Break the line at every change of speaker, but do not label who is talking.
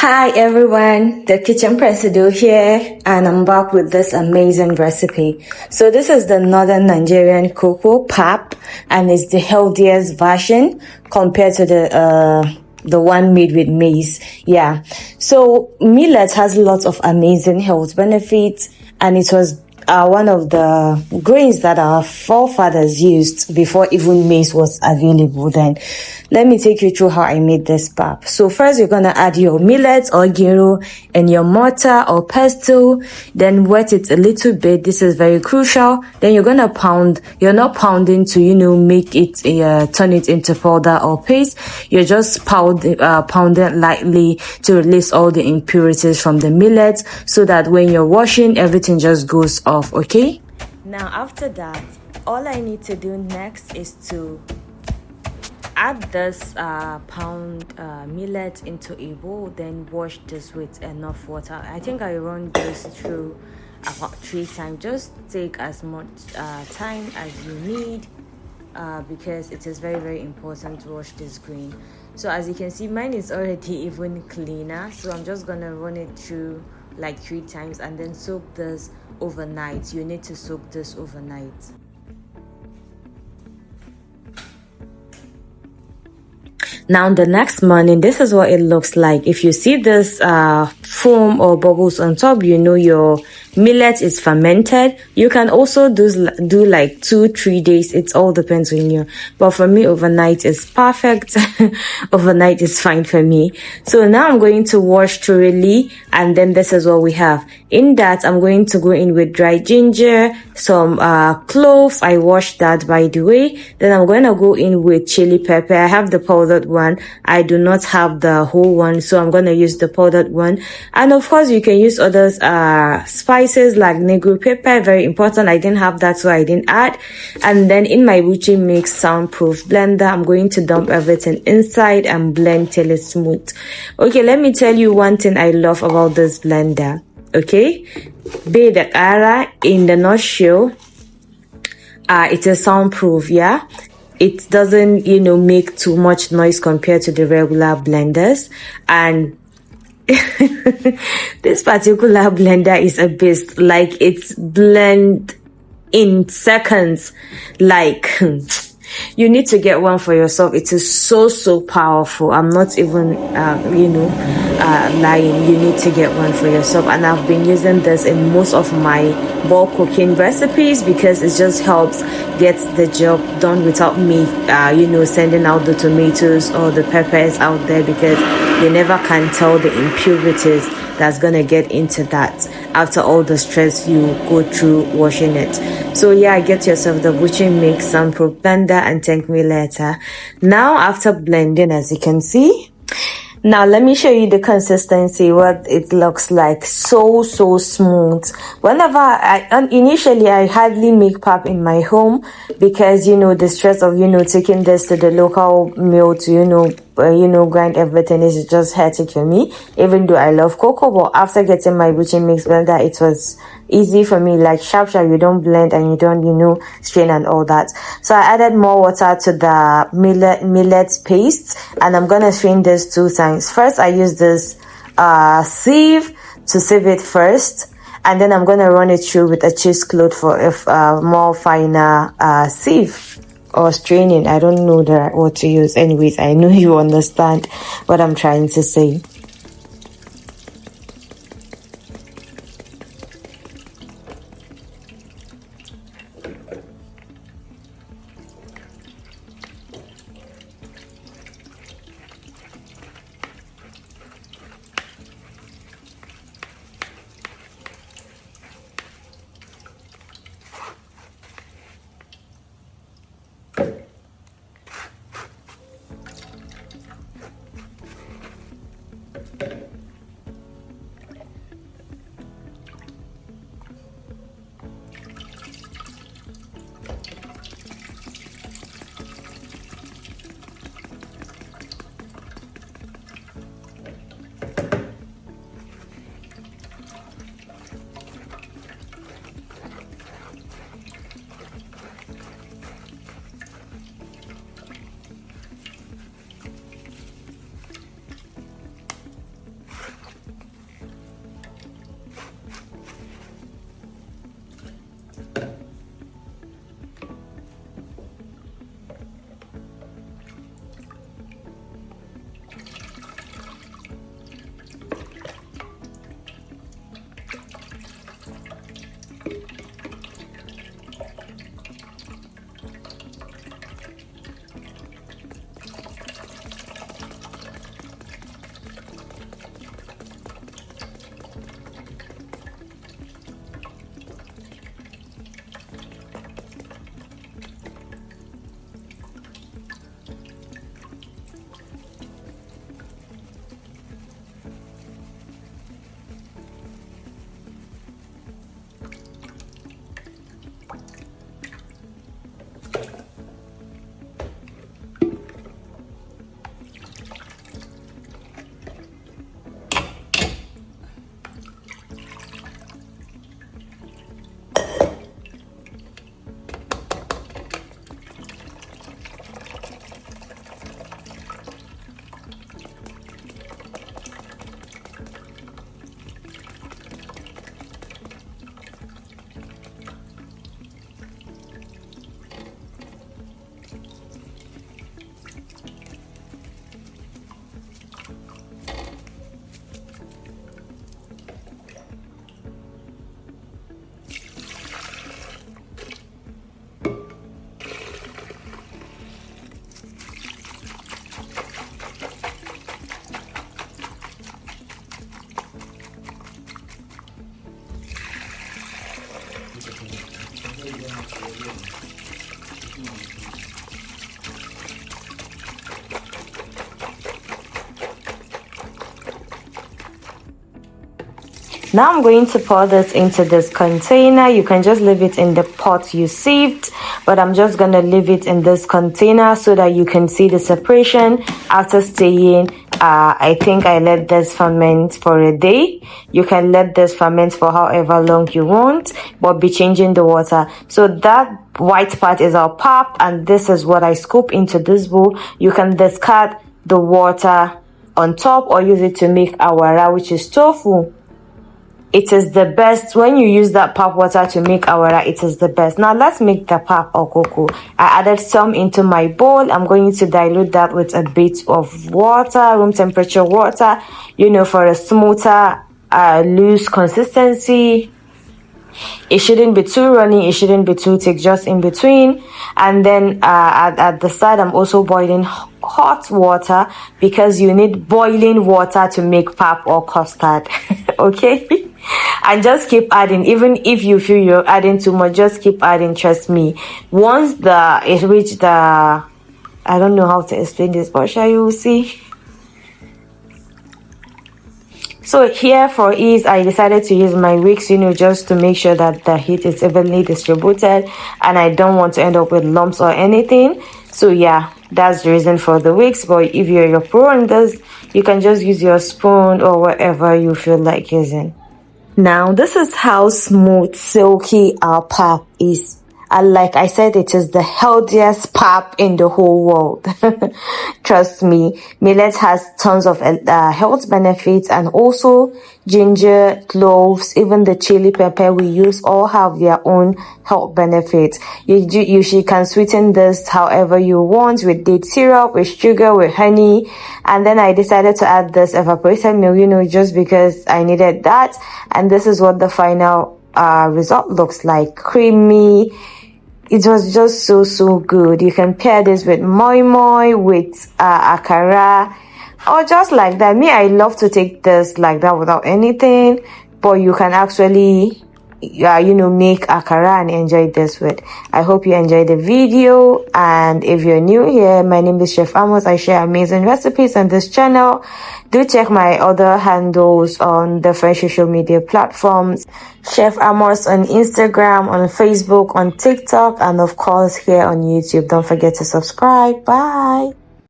Hi everyone, the Kitchen Presido here, and I'm back with this amazing recipe. So this is the Northern Nigerian cocoa PAP, and it's the healthiest version compared to the one made with maize. Yeah. So millet has lots of amazing health benefits, and it was one of the grains that our forefathers used before even maize was available then. Let me take you through how I made this pap. So first you're going to add your millet or gero in your mortar or pestle, then wet it a little bit. This is very crucial. Then you're going to pound. You're not pounding to, make it, turn it into powder or paste. You're just pounding lightly to release all the impurities from the millet so that when you're washing, everything just goes off, okay? Now after that, all I need to do next is to add this pound millet into a bowl, then wash this with enough water. I think I run this through about 3 times. Just take as much time as you need because it is very, very important to wash this grain. So as you can see, mine is already even cleaner, so I'm just gonna run it through like 3 times and then soak this overnight. You need to soak this overnight. Now the next morning, this is what it looks like. If you see this foam or bubbles on top, your millet is fermented. You can also do like 2-3 days. It all depends on you, but for me, overnight is perfect. Overnight is fine for me. So now I'm going to wash thoroughly, and then this is what we have. In that, I'm going to go in with dried ginger, some cloves. I washed that, by the way. Then I'm going to go in with chili pepper. I have the powdered one. I do not have the whole one, so I'm going to use the powdered one. And of course, you can use other spices like Negro pepper. Very important. I didn't have that, so I didn't add. And then in my Buchi Mix soundproof blender, I'm going to dump everything inside and blend till it's smooth. Okay, let me tell you one thing I love about this blender. Okay, be the ara in the nutshell, it is soundproof. Yeah, it doesn't make too much noise compared to the regular blenders, and this particular blender is a beast. Like, it's blend in seconds. Like, you need to get one for yourself. It is so powerful. I'm not even lying. You need to get one for yourself, and I've been using this in most of my bulk cooking recipes because it just helps get the job done without me sending out the tomatoes or the peppers out there, because you never can tell the impurities that's gonna get into that after all the stress you go through washing it. So yeah, get yourself the Buchi Mix soundproof blender and thank me later. Now after blending, as you can see, now let me show you the consistency, what it looks like. So smooth. Whenever initially I hardly make pap in my home because the stress of taking this to the local mill to grind everything is just hectic for me, even though I love cocoa. But after getting my Buchi Mix blender, it was easy for me, like sharp. You don't blend and you don't strain and all that. So I added more water to the millet paste, and I'm gonna strain this 2 times. First I use this sieve to sieve it first, and then I'm gonna run it through with a cheesecloth for a more finer sieve or straining. I don't know the right word to use. Anyways, I know you understand what I'm trying to say. Now I'm going to pour this into this container. You can just leave it in the pot you sieved, but I'm just going to leave it in this container so that you can see the separation after staying. I think I let this ferment for a day. You can let this ferment for however long you want, but be changing the water. So that white part is our pap, and this is what I scoop into this bowl. You can discard the water on top or use it to make awara, which is tofu. It is the best when you use that pap water to make awara. It is the best. Now let's make the pap or cocoa. I added some into my bowl. I'm going to dilute that with a bit of water, room temperature water, for a smoother, loose consistency. It shouldn't be too runny, it shouldn't be too thick, just in between. And then at the side, I'm also boiling hot water, because you need boiling water to make pap or custard. Okay, and just keep adding. Even if you feel you're adding too much, just keep adding, trust me. Once it reaches the, I don't know how to explain this, but shall you see? So here for ease, I decided to use my wicks, just to make sure that the heat is evenly distributed and I don't want to end up with lumps or anything. So yeah, that's the reason for the wicks. But if you're pro on this, you can just use your spoon or whatever you feel like using. Now, this is how smooth, silky our pap is. And like I said, it is the healthiest pap in the whole world. Trust me, millet has tons of health benefits, and also ginger, cloves, even the chili pepper we use all have their own health benefits. You can sweeten this however you want, with date syrup, with sugar, with honey. And then I decided to add this evaporated milk, just because I needed that. And this is what the final result looks like. Creamy. It was just so good. You can pair this with moi moi, with akara, or just like that. Me, I love to take this like that without anything, but you can actually make akara and enjoy this with. I hope you enjoyed the video, and if you're new here, my name is Chef Amos. I share amazing recipes on this channel. Do check my other handles on different social media platforms. Chef Amos on Instagram, on Facebook, on TikTok, and of course here on YouTube. Don't forget to subscribe. Bye.